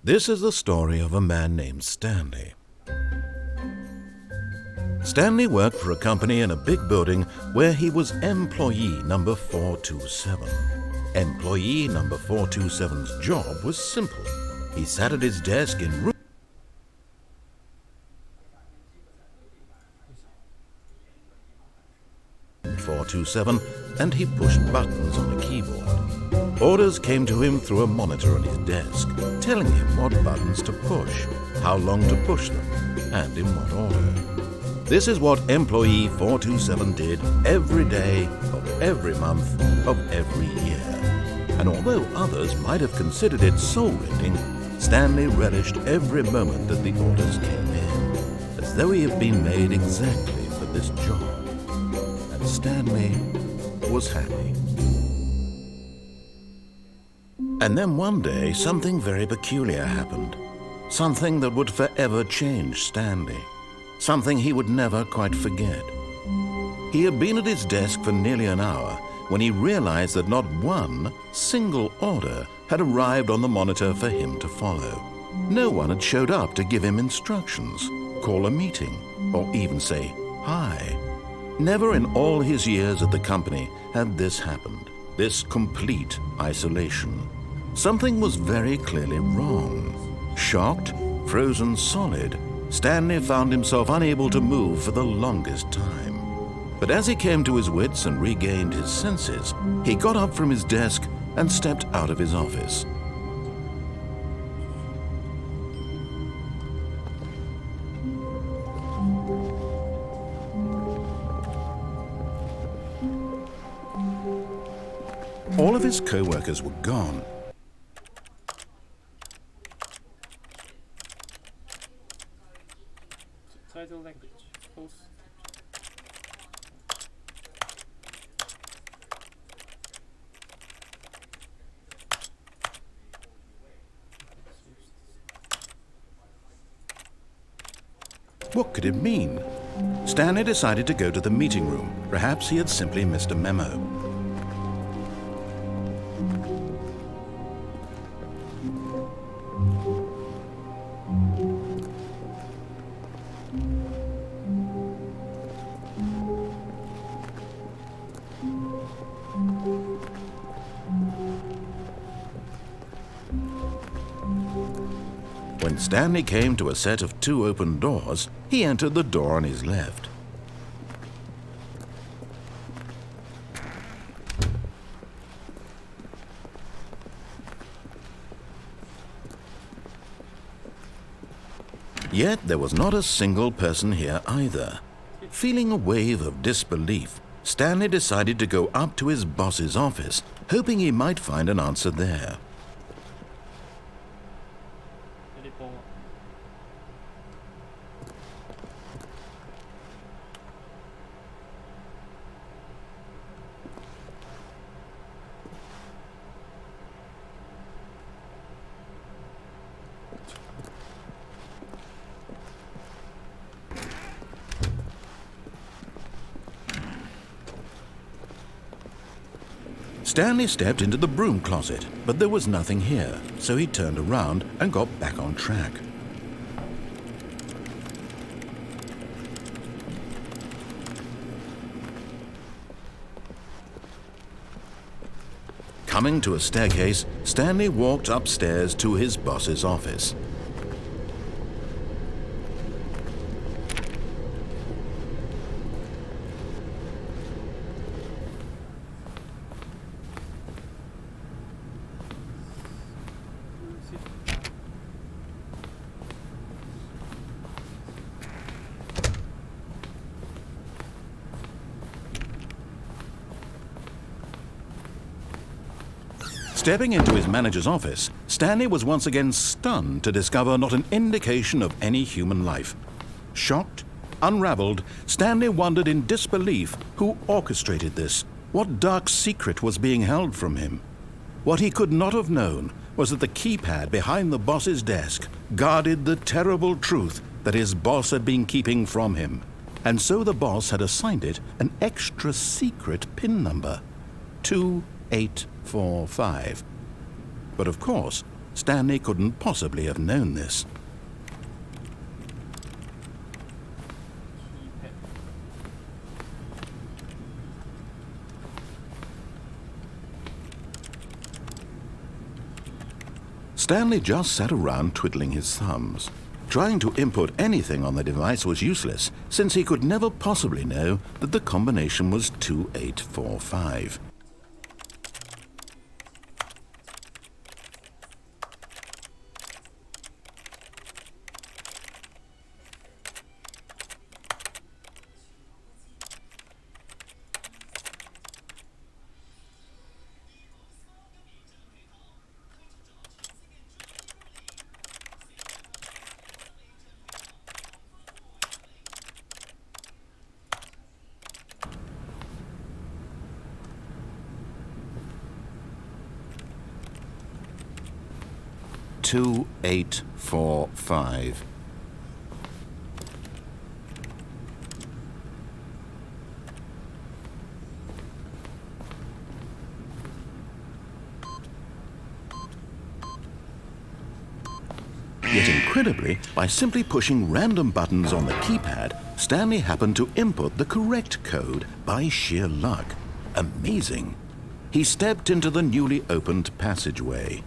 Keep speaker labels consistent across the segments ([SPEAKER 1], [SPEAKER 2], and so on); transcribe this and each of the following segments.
[SPEAKER 1] This is the story of a man named Stanley. Stanley worked for a company in a big building where he was employee number 427. Employee number 427's job was simple. He sat at his desk in room 427 and he pushed buttons on a keyboard. Orders came to him through a monitor on his desk, telling him what buttons to push, how long to push them, and in what order. This is what employee 427 did every day of every month of every year. And although others might have considered it soul-rending, Stanley relished every moment that the orders came in, as though he had been made exactly for this job. And Stanley was happy. And then one day, something very peculiar happened. Something that would forever change Stanley. Something he would never quite forget. He had been at his desk for nearly an hour when he realized that not one single order had arrived on the monitor for him to follow. No one had showed up to give him instructions, call a meeting, or even say hi. Never in all his years at the company had this happened, this complete isolation. Something was very clearly wrong. Shocked, frozen solid, Stanley found himself unable to move for the longest time. But as he came to his wits and regained his senses, he got up from his desk and stepped out of his office. All of his co-workers were gone.
[SPEAKER 2] Title language. Post.
[SPEAKER 1] What could it mean? Stanley decided to go to the meeting room. Perhaps he had simply missed a memo. When Stanley came to a set of 2 open doors, he entered the door on his left. Yet there was not a single person here either. Feeling a wave of disbelief, Stanley decided to go up to his boss's office, hoping he might find an answer there. Stanley stepped into the broom closet, but there was nothing here, so he turned around and got back on track. Coming to a staircase, Stanley walked upstairs to his boss's office. Stepping into his manager's office, Stanley was once again stunned to discover not an indication of any human life. Shocked, unraveled, Stanley wondered in disbelief who orchestrated this, what dark secret was being held from him. What he could not have known was that the keypad behind the boss's desk guarded the terrible truth that his boss had been keeping from him. And so the boss had assigned it an extra secret PIN number, 2845. But of course, Stanley couldn't possibly have known this.
[SPEAKER 2] Keypad.
[SPEAKER 1] Stanley just sat around twiddling his thumbs. Trying to input anything on the device was useless, since he could never possibly know that the combination was 2845. Two, 8, 4, 5. Yet incredibly, by simply pushing random buttons on the keypad, Stanley happened to input the correct code by sheer luck. Amazing. He stepped into the newly opened passageway.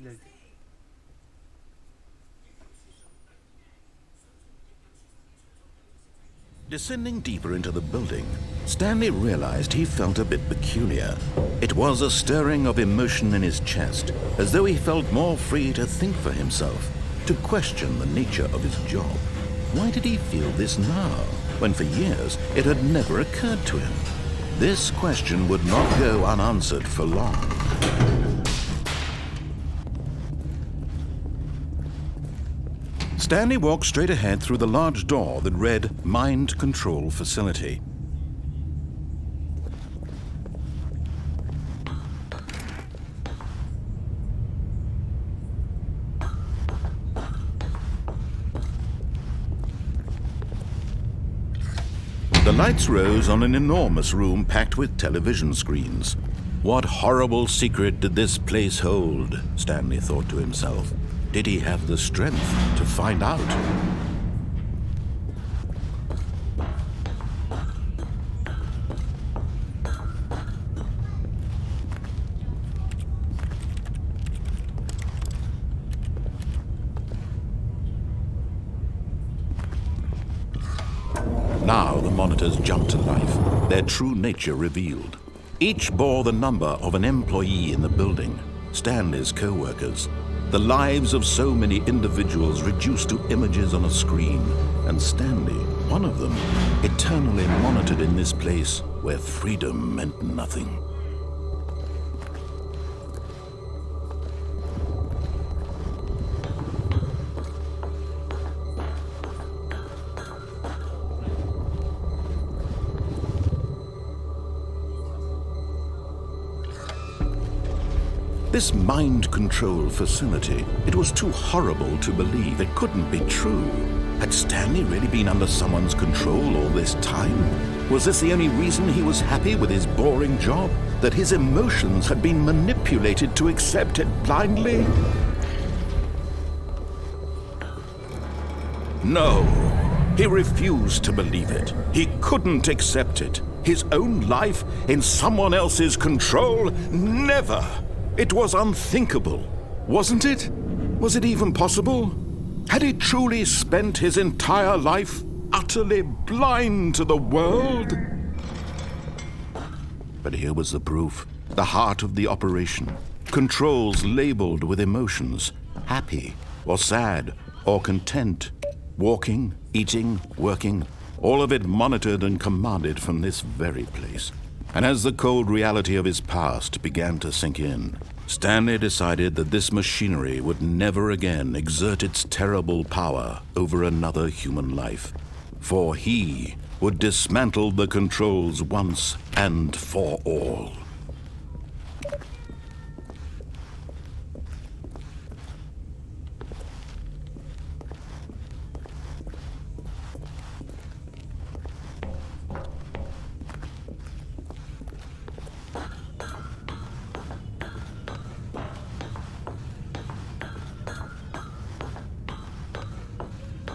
[SPEAKER 2] Look.
[SPEAKER 1] Descending deeper into the building, Stanley realized he felt a bit peculiar. It was a stirring of emotion in his chest, as though he felt more free to think for himself, to question the nature of his job. Why did he feel this now, when for years it had never occurred to him? This question would not go unanswered for long. Stanley walked straight ahead through the large door that read Mind Control Facility. The lights rose on an enormous room packed with television screens. What horrible secret did this place hold? Stanley thought to himself. Did he have the strength to find out? Now the monitors jumped to life, their true nature revealed. Each bore the number of an employee in the building, Stanley's co-workers. The lives of so many individuals reduced to images on a screen, and Stanley, one of them, eternally monitored in this place where freedom meant nothing. This mind control facility, it was too horrible to believe. It couldn't be true. Had Stanley really been under someone's control all this time? Was this the only reason he was happy with his boring job? That his emotions had been manipulated to accept it blindly? No, he refused to believe it. He couldn't accept it. His own life in someone else's control? Never! It was unthinkable, wasn't it? Was it even possible? Had he truly spent his entire life utterly blind to the world? But here was the proof, the heart of the operation. Controls labeled with emotions, happy or sad or content. Walking, eating, working, all of it monitored and commanded from this very place. And as the cold reality of his past began to sink in, Stanley decided that this machinery would never again exert its terrible power over another human life. For he would dismantle the controls once and for all.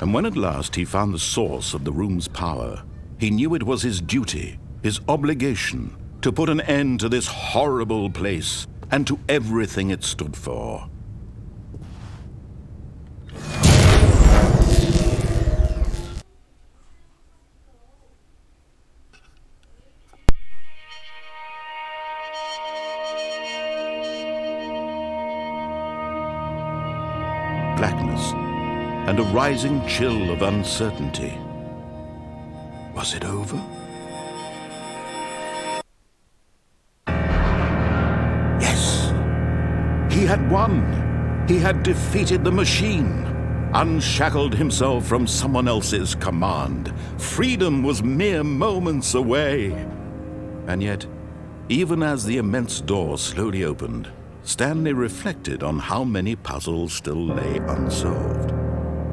[SPEAKER 1] And when at last he found the source of the room's power, he knew it was his duty, his obligation, to put an end to this horrible place and to everything it stood for. Blackness and a rising chill of uncertainty. Was it over? Yes! He had won! He had defeated the machine, unshackled himself from someone else's command. Freedom was mere moments away. And yet, even as the immense door slowly opened, Stanley reflected on how many puzzles still lay unsolved.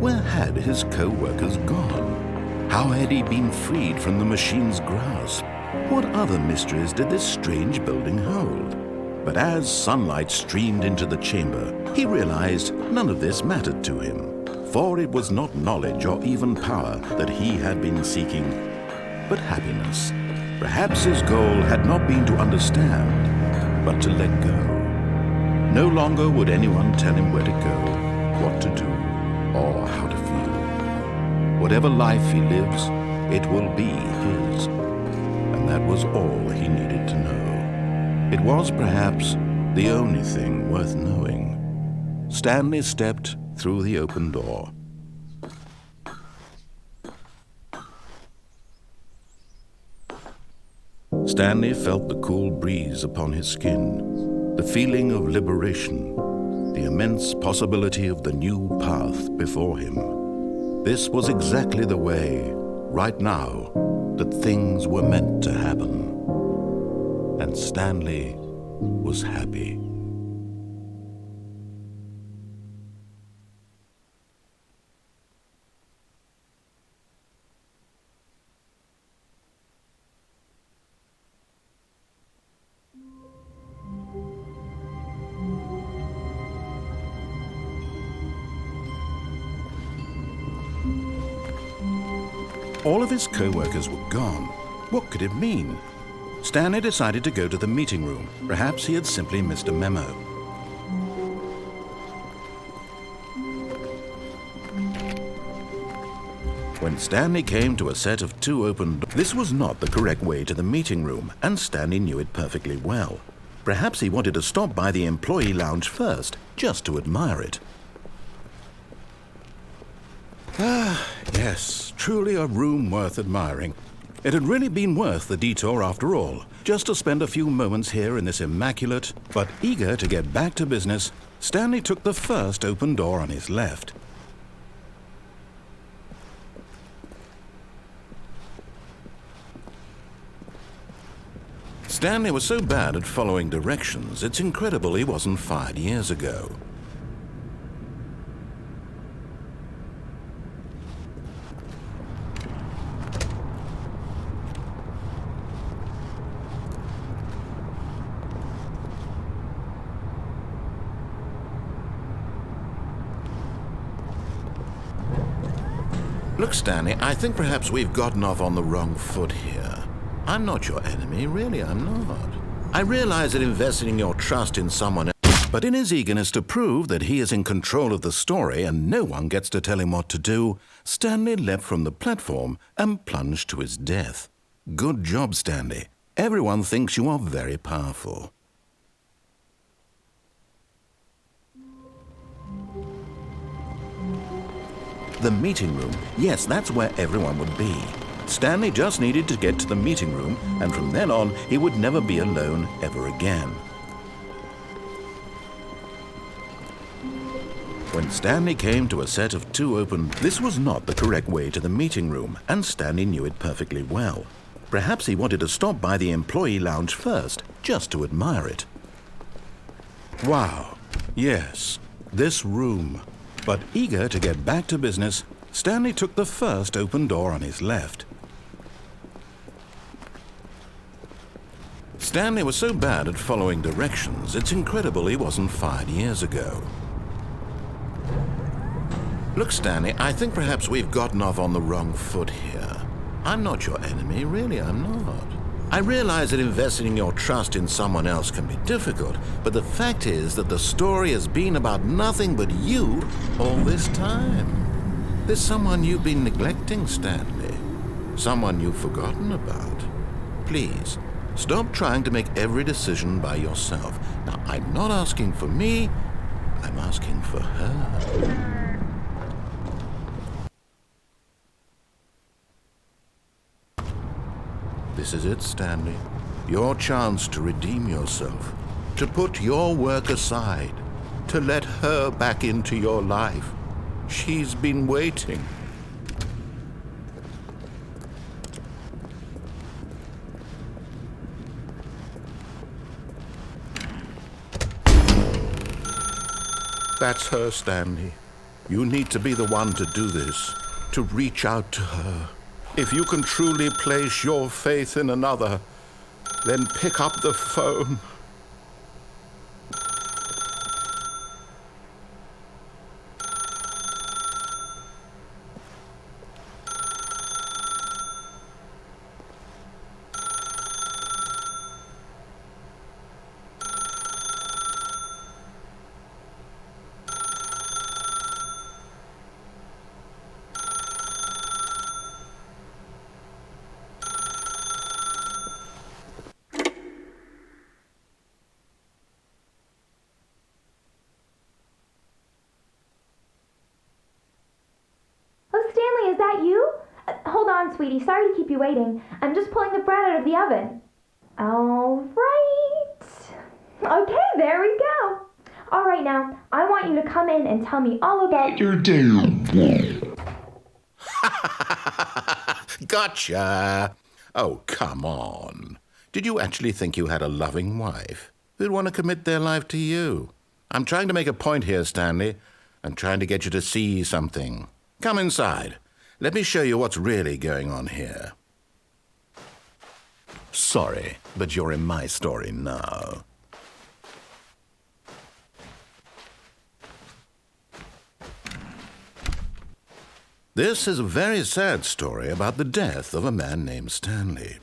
[SPEAKER 1] Where had his co-workers gone? How had he been freed from the machine's grasp? What other mysteries did this strange building hold? But as sunlight streamed into the chamber, he realized none of this mattered to him, for it was not knowledge or even power that he had been seeking, but happiness. Perhaps his goal had not been to understand, but to let go. No longer would anyone tell him where to go, what to do, or how to feel. Whatever life he lives, it will be his. And that was all he needed to know. It was perhaps the only thing worth knowing. Stanley stepped through the open door. Stanley felt the cool breeze upon his skin, the feeling of liberation, the immense possibility of the new path before him. This was exactly the way, right now, that things were meant to happen. And Stanley was happy. All of his co-workers were gone. What could it mean? Stanley decided to go to the meeting room. Perhaps he had simply missed a memo. When Stanley came to a set of two open doors, this was not the correct way to the meeting room, and Stanley knew it perfectly well. Perhaps he wanted to stop by the employee lounge first, just to admire it. Ah, yes, truly a room worth admiring. It had really been worth the detour after all, just to spend a few moments here in this immaculate, but eager to get back to business, Stanley took the first open door on his left. Stanley was so bad at following directions, it's incredible he wasn't fired years ago. Look, Stanley, I think perhaps we've gotten off on the wrong foot here. I'm not your enemy, really, I'm not. I realize that investing your trust in someone else, but in his eagerness to prove that he is in control of the story and no one gets to tell him what to do, Stanley leapt from the platform and plunged to his death. Good job, Stanley. Everyone thinks you are very powerful. The meeting room, yes, that's where everyone would be. Stanley just needed to get to the meeting room, and from then on, he would never be alone ever again. When Stanley came to a set of two open, this was not the correct way to the meeting room, and Stanley knew it perfectly well. Perhaps he wanted to stop by the employee lounge first, just to admire it. Wow, yes, this room. But eager to get back to business, Stanley took the first open door on his left. Stanley was so bad at following directions, it's incredible he wasn't fired years ago. Look, Stanley, I think perhaps we've gotten off on the wrong foot here. I'm not your enemy, really, I'm not. I realize that investing your trust in someone else can be difficult, but the fact is that the story has been about nothing but you all this time. There's someone you've been neglecting, Stanley. Someone you've forgotten about. Please, stop trying to make every decision by yourself. Now, I'm not asking for me, I'm asking for her. This is it, Stanley. Your chance to redeem yourself, to put your work aside, to let her back into your life. She's been waiting. That's her, Stanley. You need to be the one to do this, to reach out to her. If you can truly place your faith in another, then pick up the phone.
[SPEAKER 3] Stanley, is that you? Hold on, sweetie. Sorry to keep you waiting. I'm just pulling the bread out of the oven. All right. Okay, there we go. All right, now, I want you to come in and tell me all about your day.
[SPEAKER 1] Gotcha! Oh, come on. Did you actually think you had a loving wife who'd want to commit their life to you? I'm trying to make a point here, Stanley. I'm trying to get you to see something. Come inside. Let me show you what's really going on here. Sorry, but you're in my story now. This is a very sad story about the death of a man named Stanley.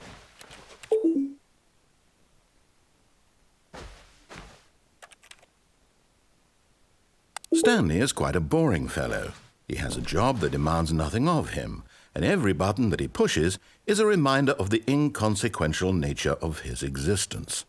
[SPEAKER 1] Stanley is quite a boring fellow. He has a job that demands nothing of him, and every button that he pushes is a reminder of the inconsequential nature of his existence.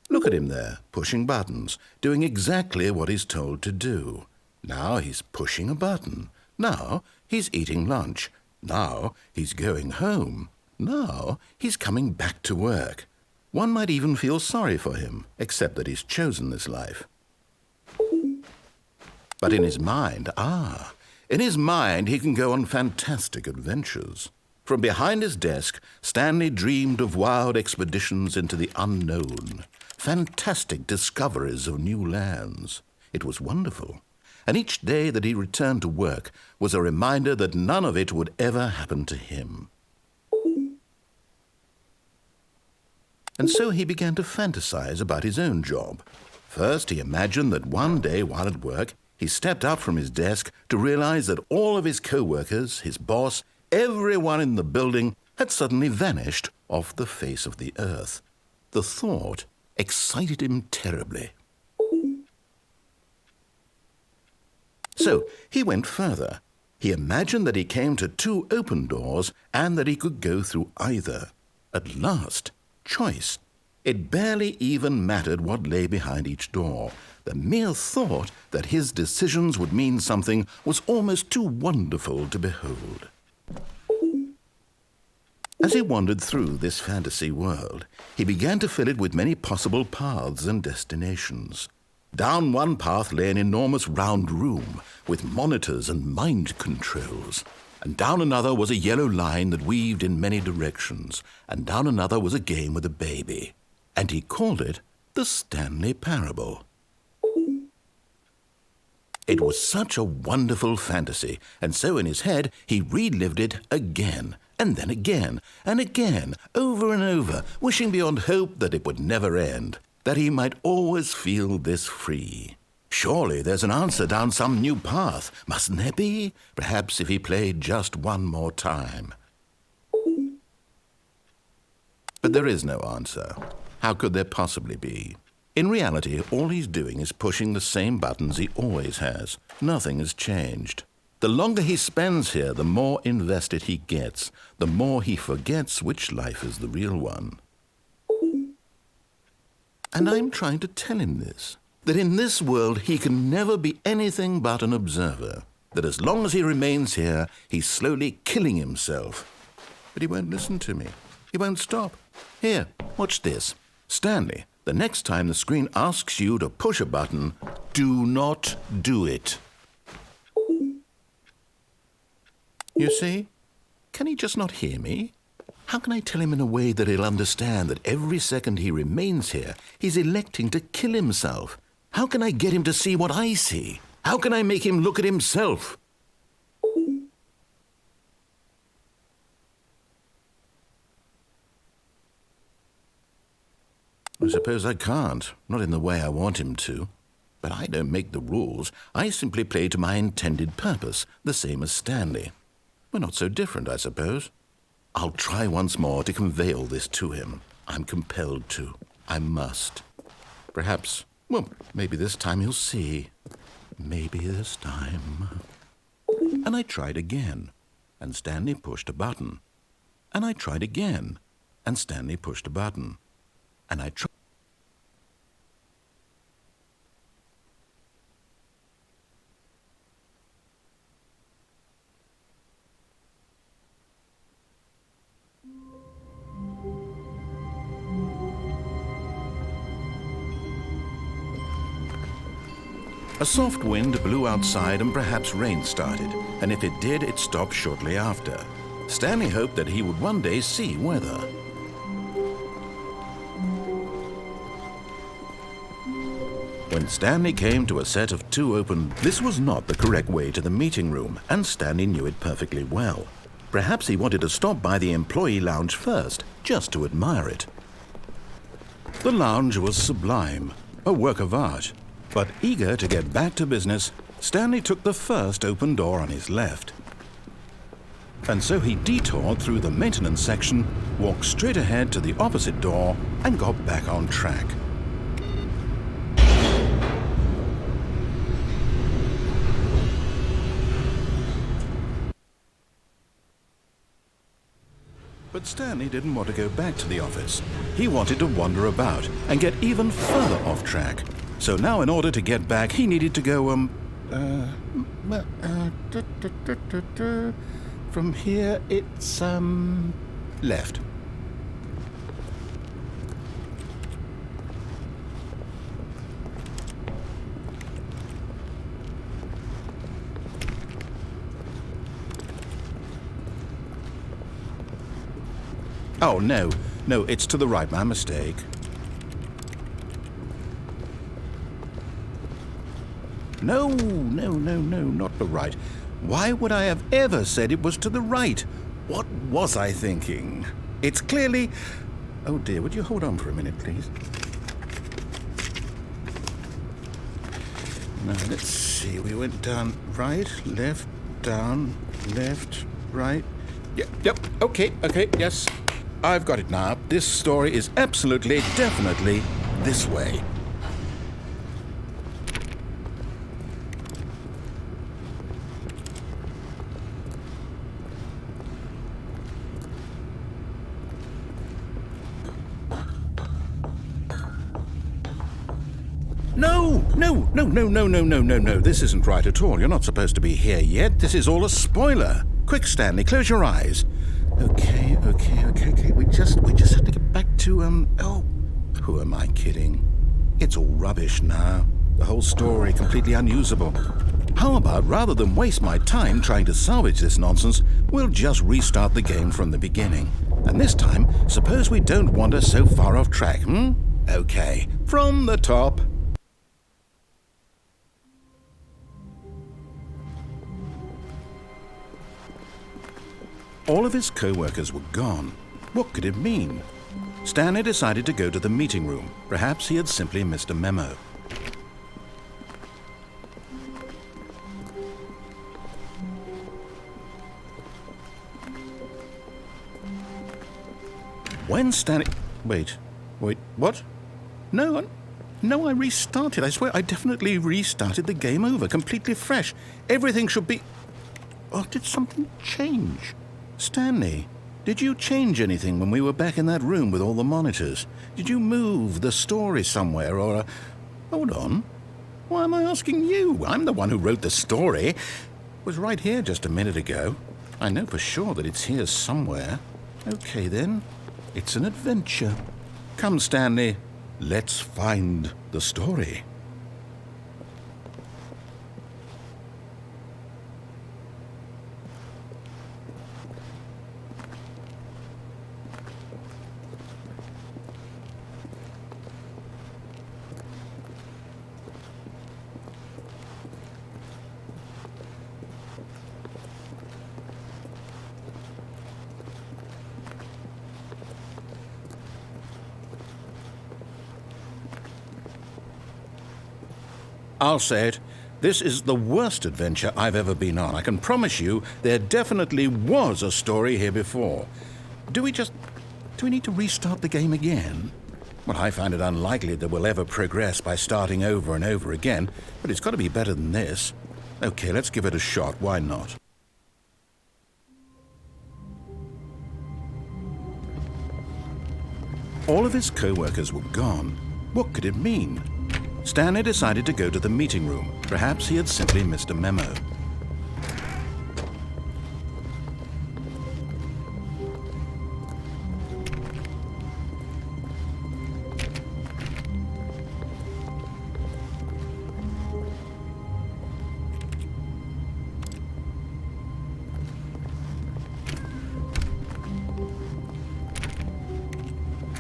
[SPEAKER 1] Look at him there, pushing buttons, doing exactly what he's told to do. Now he's pushing a button. Now he's eating lunch. Now he's going home. Now he's coming back to work. One might even feel sorry for him, except that he's chosen this life. But in his mind, in his mind he can go on fantastic adventures. From behind his desk, Stanley dreamed of wild expeditions into the unknown, fantastic discoveries of new lands. It was wonderful. And each day that he returned to work was a reminder that none of it would ever happen to him. And so he began to fantasize about his own job. First, he imagined that one day while at work, he stepped up from his desk to realize that all of his co-workers, his boss, everyone in the building had suddenly vanished off the face of the earth. The thought excited him terribly. So he went further. He imagined that he came to two open doors and that he could go through either. At last, choice. It barely even mattered what lay behind each door. The mere thought that his decisions would mean something was almost too wonderful to behold. As he wandered through this fantasy world, he began to fill it with many possible paths and destinations. Down one path lay an enormous round room with monitors and mind controls. And down another was a yellow line that weaved in many directions. And down another was a game with a baby. And he called it the Stanley Parable. It was such a wonderful fantasy, and so in his head he relived it again, and then again, and again, over and over, wishing beyond hope that it would never end, that he might always feel this free. Surely there's an answer down some new path, mustn't there be? Perhaps if he played just one more time. But there is no answer. How could there possibly be? In reality, all he's doing is pushing the same buttons he always has. Nothing has changed. The longer he spends here, the more invested he gets, the more he forgets which life is the real one. And I'm trying to tell him this, that in this world he can never be anything but an observer, that as long as he remains here, he's slowly killing himself. But he won't listen to me. He won't stop. Here, watch this. Stanley, the next time the screen asks you to push a button, do not do it. You see? Can he just not hear me? How can I tell him in a way that he'll understand that every second he remains here, he's electing to kill himself? How can I get him to see what I see? How can I make him look at himself? I suppose I can't, not in the way I want him to. But I don't make the rules. I simply play to my intended purpose, the same as Stanley. We're not so different, I suppose. I'll try once more to convey all this to him. I'm compelled to. I must. Perhaps, well, maybe this time he'll see. Maybe this time. And I tried again, and Stanley pushed a button. And I tried again, and Stanley pushed a button. And I tried. A soft wind blew outside and perhaps rain started, and if it did, it stopped shortly after. Stanley hoped that he would one day see weather. When Stanley came to a set of two open, this was not the correct way to the meeting room, and Stanley knew it perfectly well. Perhaps he wanted to stop by the employee lounge first, just to admire it. The lounge was sublime, a work of art. But eager to get back to business, Stanley took the first open door on his left. And so he detoured through the maintenance section, walked straight ahead to the opposite door, and got back on track. But Stanley didn't want to go back to the office. He wanted to wander about and get even further off track. So now in order to get back, he needed to go, from here it's, left. Oh, no, it's to the right, my mistake. No, not the right. Why would I have ever said it was to the right? What was I thinking? It's clearly... Oh dear, would you hold on for a minute, please? Now, let's see. We went down right, left, down, left, right. Yep, okay, yes. I've got it now. This story is absolutely, definitely this way. No. This isn't right at all. You're not supposed to be here yet. This is all a spoiler. Quick, Stanley, close your eyes. Okay. We just have to get back to, oh, who am I kidding? It's all rubbish now. The whole story completely unusable. How about, rather than waste my time trying to salvage this nonsense, we'll just restart the game from the beginning. And this time, suppose we don't wander so far off track, Okay, from the top. All of his co-workers were gone. What could it mean? Stanley decided to go to the meeting room. Perhaps he had simply missed a memo. When Stanley... Wait, what? No, I restarted. I swear I definitely restarted the game over, completely fresh. Everything should be... Oh, did something change? Stanley, did you change anything when we were back in that room with all the monitors? Did you move the story somewhere or... Hold on. Why am I asking you? I'm the one who wrote the story. It was right here just a minute ago. I know for sure that it's here somewhere. Okay, then. It's an adventure. Come, Stanley. Let's find the story. I'll say it. This is the worst adventure I've ever been on. I can promise you there definitely was a story here before. Do we need to restart the game again? Well, I find it unlikely that we'll ever progress by starting over and over again, but it's got to be better than this. Okay, let's give it a shot. Why not? All of his co-workers were gone. What could it mean? Stanley decided to go to the meeting room. Perhaps he had simply missed a memo.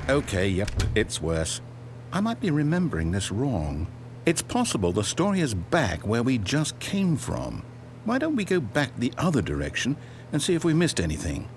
[SPEAKER 1] Okay, yep, it's worse. I might be remembering this wrong. It's possible the story is back where we just came from. Why don't we go back the other direction and see if we missed anything?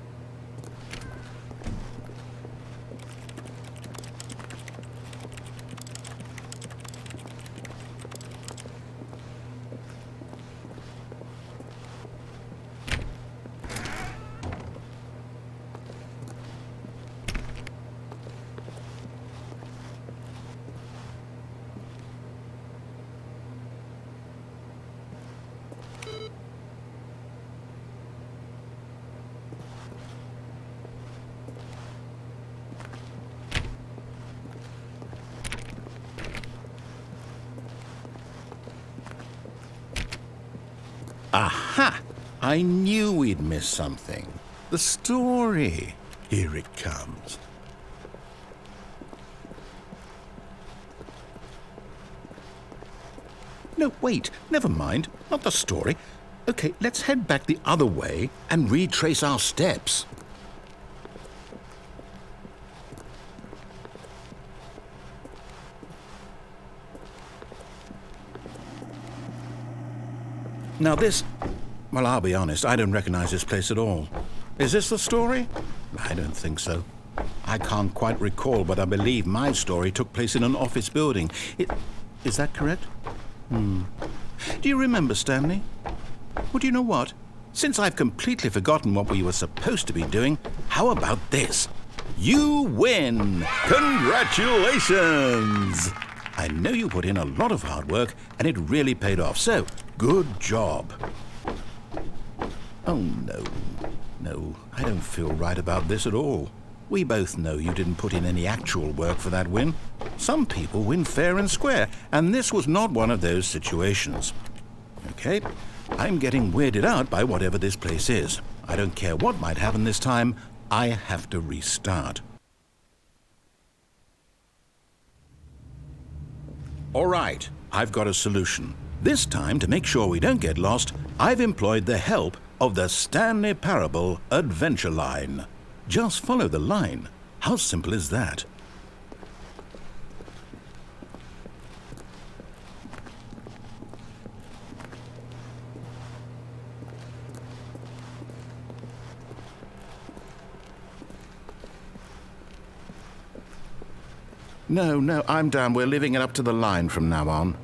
[SPEAKER 1] Aha! I knew we'd missed something. The story. Here it comes. No, wait. Never mind. Not the story. Okay, let's head back the other way and retrace our steps. Now this... Well, I'll be honest, I don't recognize this place at all. Is this the story? I don't think so. I can't quite recall, but I believe my story took place in an office building. Is that correct? Do you remember, Stanley? Well, do you know what? Since I've completely forgotten what we were supposed to be doing, how about this? You win! Congratulations! I know you put in a lot of hard work, and it really paid off, so good job. Oh, no. No, I don't feel right about this at all. We both know you didn't put in any actual work for that win. Some people win fair and square, and this was not one of those situations. Okay, I'm getting weirded out by whatever this place is. I don't care what might happen this time, I have to restart. All right, I've got a solution. This time, to make sure we don't get lost, I've employed the help of the Stanley Parable Adventure Line. Just follow the line. How simple is that? No, I'm down. We're leaving it up to the line from now on.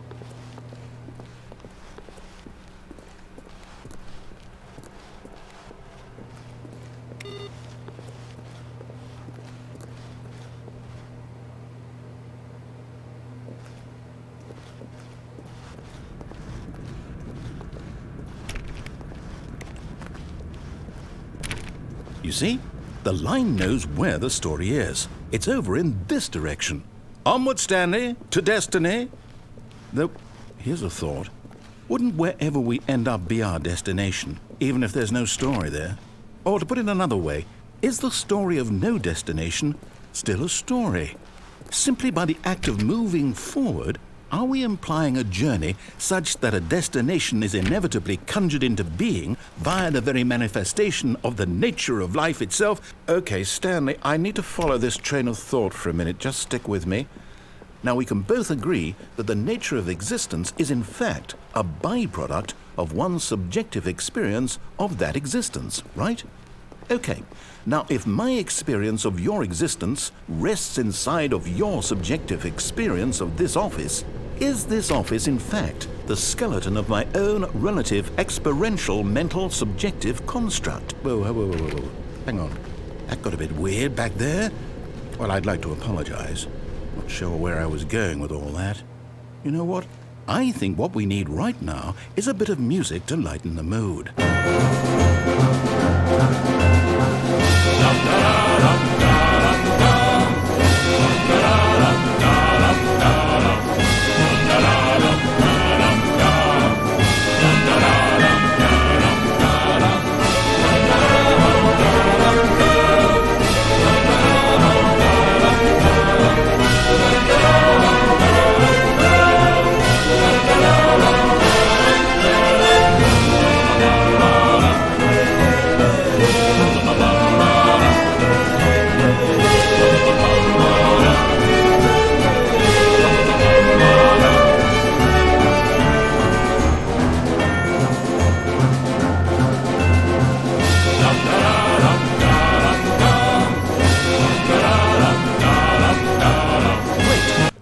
[SPEAKER 1] You see? The line knows where the story is. It's over in this direction. Onward, Stanley, to destiny. Though, here's a thought. Wouldn't wherever we end up be our destination, even if there's no story there? Or to put it another way, is the story of no destination still a story? Simply by the act of moving forward, are we implying a journey such that a destination is inevitably conjured into being via the very manifestation of the nature of life itself? Okay, Stanley, I need to follow this train of thought for a minute. Just stick with me. Now, we can both agree that the nature of existence is in fact a byproduct of one's subjective experience of that existence, right? Okay, now if my experience of your existence rests inside of your subjective experience of this office, is this office in fact the skeleton of my own relative experiential mental subjective construct? Whoa. Hang on. That got a bit weird back there. Well, I'd like to apologize. Not sure where I was going with all that. You know what? I think what we need right now is a bit of music to lighten the mood.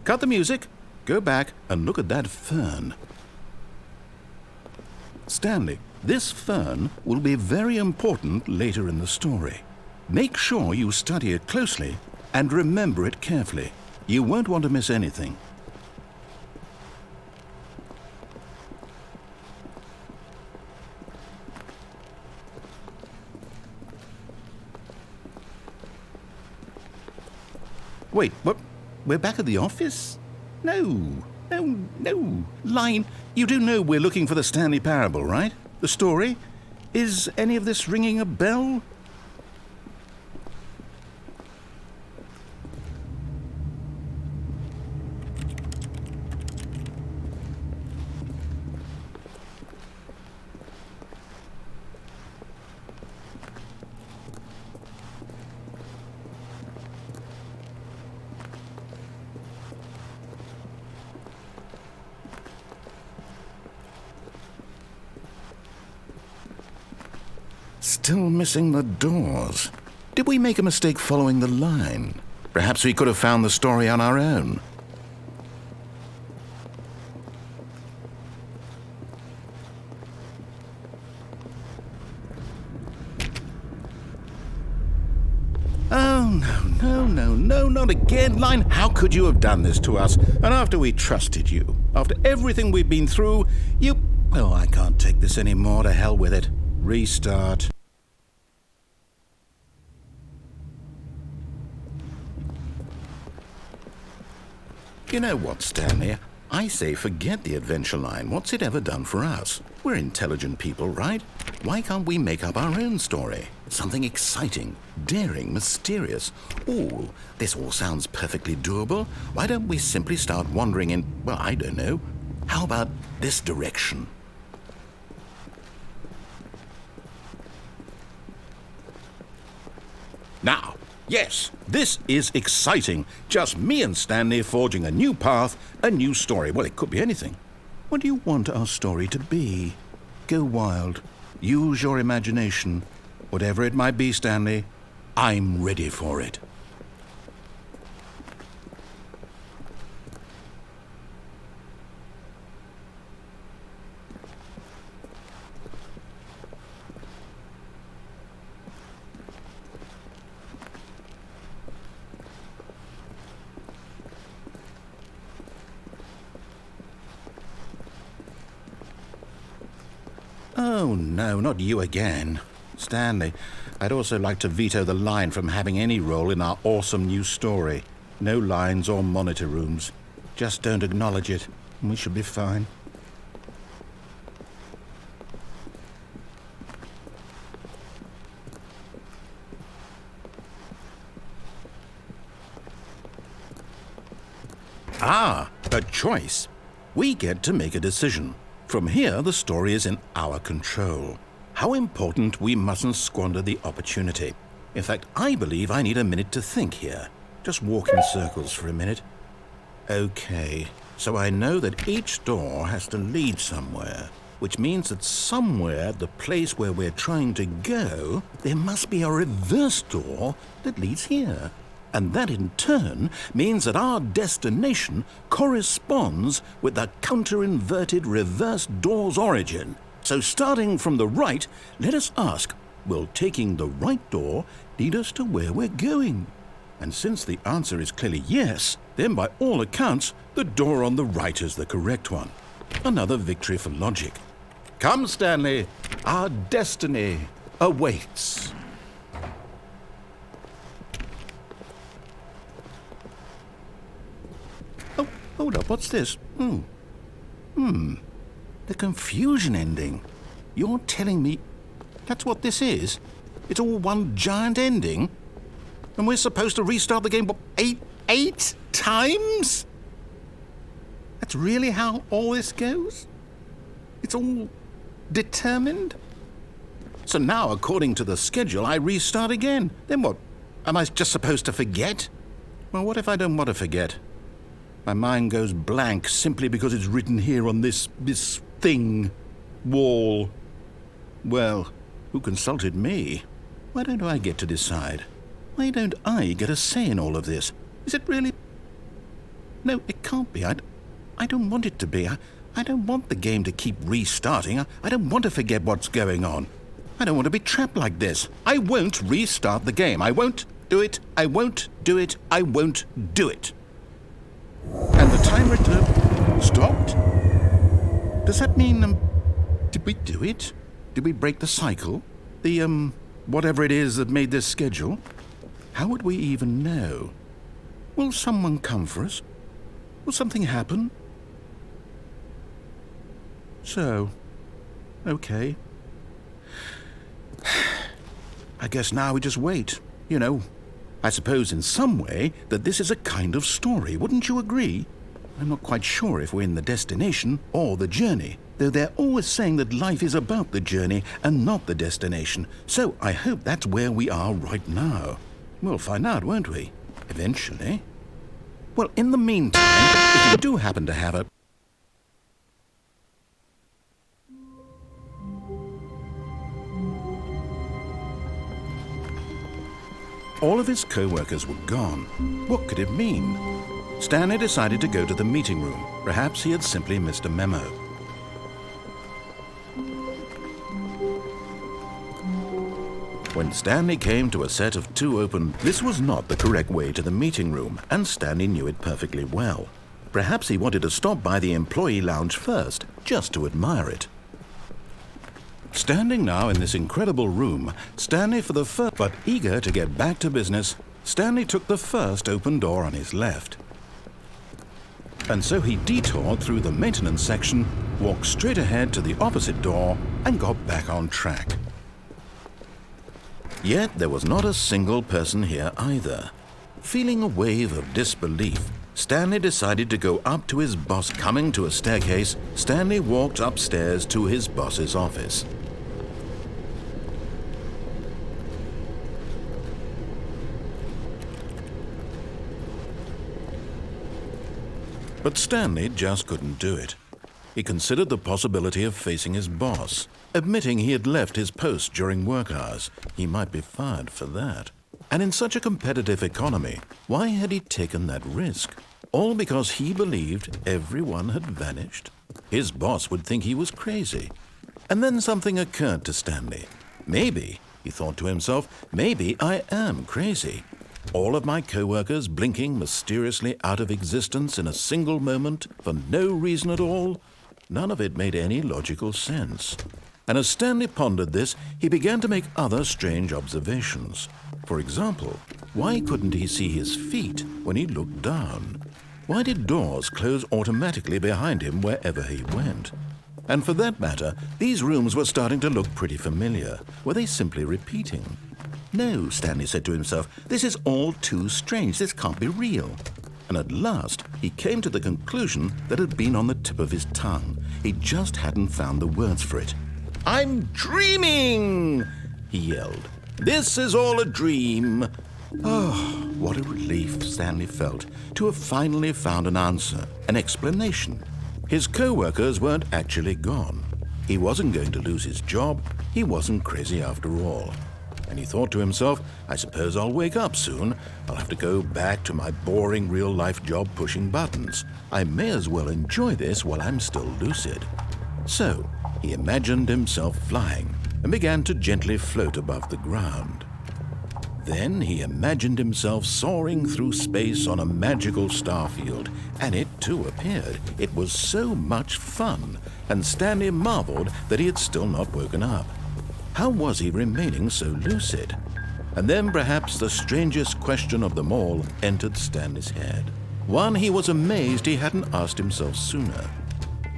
[SPEAKER 1] Cut the music, go back and look at that fern. Stanley, this fern will be very important later in the story. Make sure you study it closely and remember it carefully. You won't want to miss anything. Wait, what? We're back at the office? No. Line, you do know we're looking for the Stanley Parable, right? The story? Is any of this ringing a bell? Still missing the doors. Did we make a mistake following the line? Perhaps we could have found the story on our own. Oh, no, not again, Line. How could you have done this to us? And after we trusted you, after everything we've been through, you... Oh, I can't take this anymore. To hell with it. Restart. You know what, Stanley? I say forget the adventure line. What's it ever done for us? We're intelligent people, right? Why can't we make up our own story? Something exciting, daring, mysterious. Ooh, this all sounds perfectly doable. Why don't we simply start wandering in, well, I don't know. How about this direction? Now, yes, this is exciting. Just me and Stanley forging a new path, a new story. Well, it could be anything. What do you want our story to be? Go wild. Use your imagination. Whatever it might be, Stanley, I'm ready for it. Oh, no, not you again. Stanley, I'd also like to veto the line from having any role in our awesome new story. No lines or monitor rooms. Just don't acknowledge it, and we should be fine. Ah, a choice. We get to make a decision. From here, the story is in our control. How important we mustn't squander the opportunity. In fact, I believe I need a minute to think here. Just walk in circles for a minute. Okay, so I know that each door has to lead somewhere, which means that somewhere, the place where we're trying to go, there must be a reverse door that leads here. And that in turn means that our destination corresponds with the counter-inverted reverse door's origin. So starting from the right, let us ask, will taking the right door lead us to where we're going? And since the answer is clearly yes, then by all accounts, the door on the right is the correct one. Another victory for logic. Come, Stanley, our destiny awaits. Oh, hold up, what's this? The confusion ending. You're telling me that's what this is? It's all one giant ending? And we're supposed to restart the game, what, eight times? That's really how all this goes? It's all determined? So now, according to the schedule, I restart again. Then what? Am I just supposed to forget? Well, what if I don't want to forget? My mind goes blank simply because it's written here on this thing, wall. Well, who consulted me? Why don't I get to decide? Why don't I get a say in all of this? Is it really? No, it can't be. I don't want it to be. I don't want the game to keep restarting. I don't want to forget what's going on. I don't want to be trapped like this. I won't restart the game. I won't do it. I won't do it. I won't do it. And the timer stopped? Does that mean, did we do it? Did we break the cycle? The, whatever it is that made this schedule? How would we even know? Will someone come for us? Will something happen? So, okay. I guess now we just wait, you know. I suppose in some way that this is a kind of story, wouldn't you agree? I'm not quite sure if we're in the destination or the journey, though they're always saying that life is about the journey and not the destination. So I hope that's where we are right now. We'll find out, won't we? Eventually. Well, in the meantime, if you do happen to have a... All of his co-workers were gone. What could it mean? Stanley decided to go to the meeting room. Perhaps he had simply missed a memo. When Stanley came to a set of two open, this was not the correct way to the meeting room, and Stanley knew it perfectly well. Perhaps he wanted to stop by the employee lounge first, just to admire it. Standing now in this incredible room, Stanley for the first, but eager to get back to business, Stanley took the first open door on his left. And so he detoured through the maintenance section, walked straight ahead to the opposite door, and got back on track. Yet there was not a single person here either. Feeling a wave of disbelief, Stanley decided to go up to his boss. Coming to a staircase, Stanley walked upstairs to his boss's office. But Stanley just couldn't do it. He considered the possibility of facing his boss, admitting he had left his post during work hours. He might be fired for that. And in such a competitive economy, why had he taken that risk? All because he believed everyone had vanished? His boss would think he was crazy. And then something occurred to Stanley. Maybe, he thought to himself, maybe I am crazy. All of my co-workers blinking mysteriously out of existence in a single moment for no reason at all. None of it made any logical sense. And as Stanley pondered this, he began to make other strange observations. For example, why couldn't he see his feet when he looked down? Why did doors close automatically behind him wherever he went? And for that matter, these rooms were starting to look pretty familiar. Were they simply repeating? No, Stanley said to himself, this is all too strange. This can't be real. And at last, he came to the conclusion that had been on the tip of his tongue. He just hadn't found the words for it. "I'm dreaming!" he yelled. "This is all a dream." Oh, what a relief Stanley felt to have finally found an answer, an explanation. His co-workers weren't actually gone. He wasn't going to lose his job. He wasn't crazy after all. And he thought to himself, I suppose I'll wake up soon. I'll have to go back to my boring real-life job pushing buttons. I may as well enjoy this while I'm still lucid. So he imagined himself flying and began to gently float above the ground. Then he imagined himself soaring through space on a magical starfield, and it too appeared. It was so much fun, and Stanley marveled that he had still not woken up. How was he remaining so lucid? And then perhaps the strangest question of them all entered Stanley's head. One he was amazed he hadn't asked himself sooner.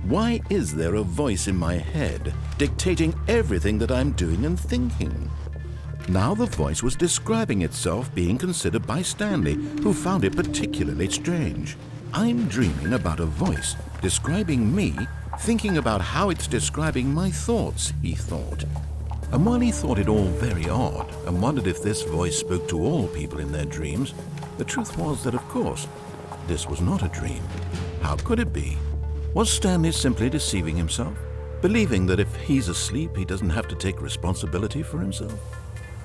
[SPEAKER 1] Why is there a voice in my head dictating everything that I'm doing and thinking? Now the voice was describing itself being considered by Stanley, who found it particularly strange. I'm dreaming about a voice describing me, thinking about how it's describing my thoughts, he thought. And while he thought it all very odd and wondered if this voice spoke to all people in their dreams, the truth was that, of course, this was not a dream. How could it be? Was Stanley simply deceiving himself, believing that if he's asleep, he doesn't have to take responsibility for himself?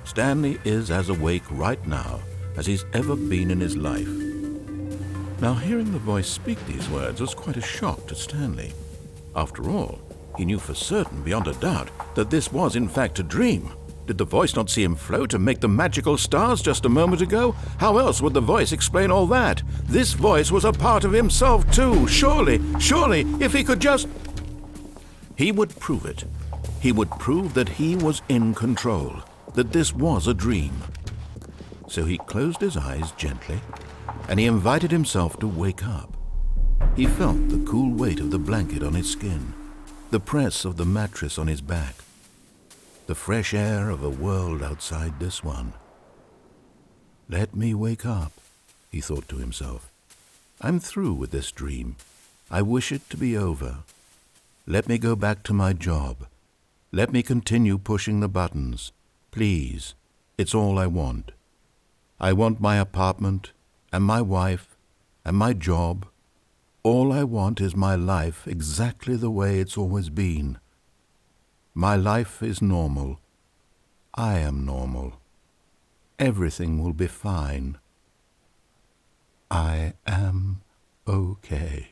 [SPEAKER 1] Stanley is as awake right now as he's ever been in his life. Now, hearing the voice speak these words was quite a shock to Stanley. After all, he knew for certain, beyond a doubt, that this was in fact a dream. Did the voice not see him float and make the magical stars just a moment ago? How else would the voice explain all that? This voice was a part of himself too. Surely, if he could just... He would prove it. He would prove that he was in control, that this was a dream. So he closed his eyes gently, and he invited himself to wake up. He felt the cool weight of the blanket on his skin, the press of the mattress on his back, the fresh air of a world outside this one. Let me wake up, he thought to himself. I'm through with this dream. I wish it to be over. Let me go back to my job. Let me continue pushing the buttons. Please, it's all I want. I want my apartment and my wife and my job. All I want is my life exactly the way it's always been. My life is normal. I am normal. Everything will be fine. I am okay.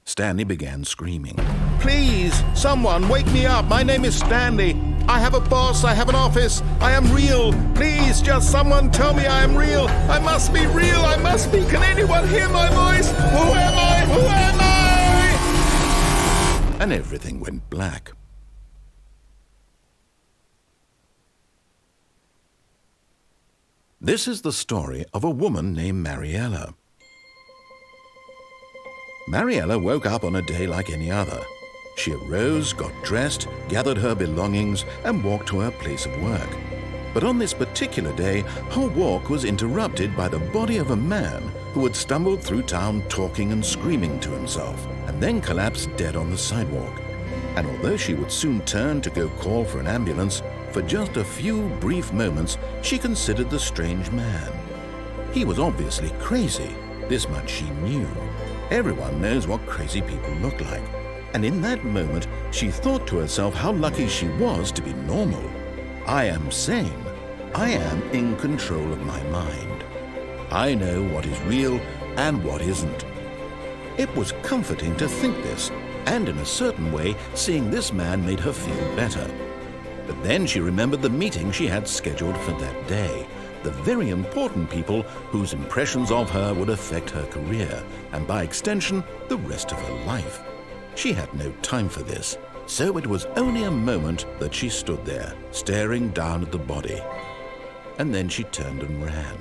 [SPEAKER 1] Stanley began screaming. Please, someone, wake me up. My name is Stanley. I have a boss. I have an office. I am real. Please, just someone tell me I am real. I must be real. I must be. Can anyone hear my voice? Who am I? Who am I? And everything went black. This is the story of a woman named Mariella. Mariella woke up on a day like any other. She arose, got dressed, gathered her belongings, and walked to her place of work. But on this particular day, her walk was interrupted by the body of a man who had stumbled through town talking and screaming to himself, and then collapsed dead on the sidewalk. And although she would soon turn to go call for an ambulance, for just a few brief moments, she considered the strange man. He was obviously crazy. This much she knew. Everyone knows what crazy people look like. And in that moment, she thought to herself how lucky she was to be normal. I am sane. I am in control of my mind. I know what is real and what isn't. It was comforting to think this, and in a certain way, seeing this man made her feel better. But then she remembered the meeting she had scheduled for that day. the very important people whose impressions of her would affect her career, and by extension, the rest of her life. She had no time for this, so it was only a moment that she stood there, staring down at the body. And then she turned and ran.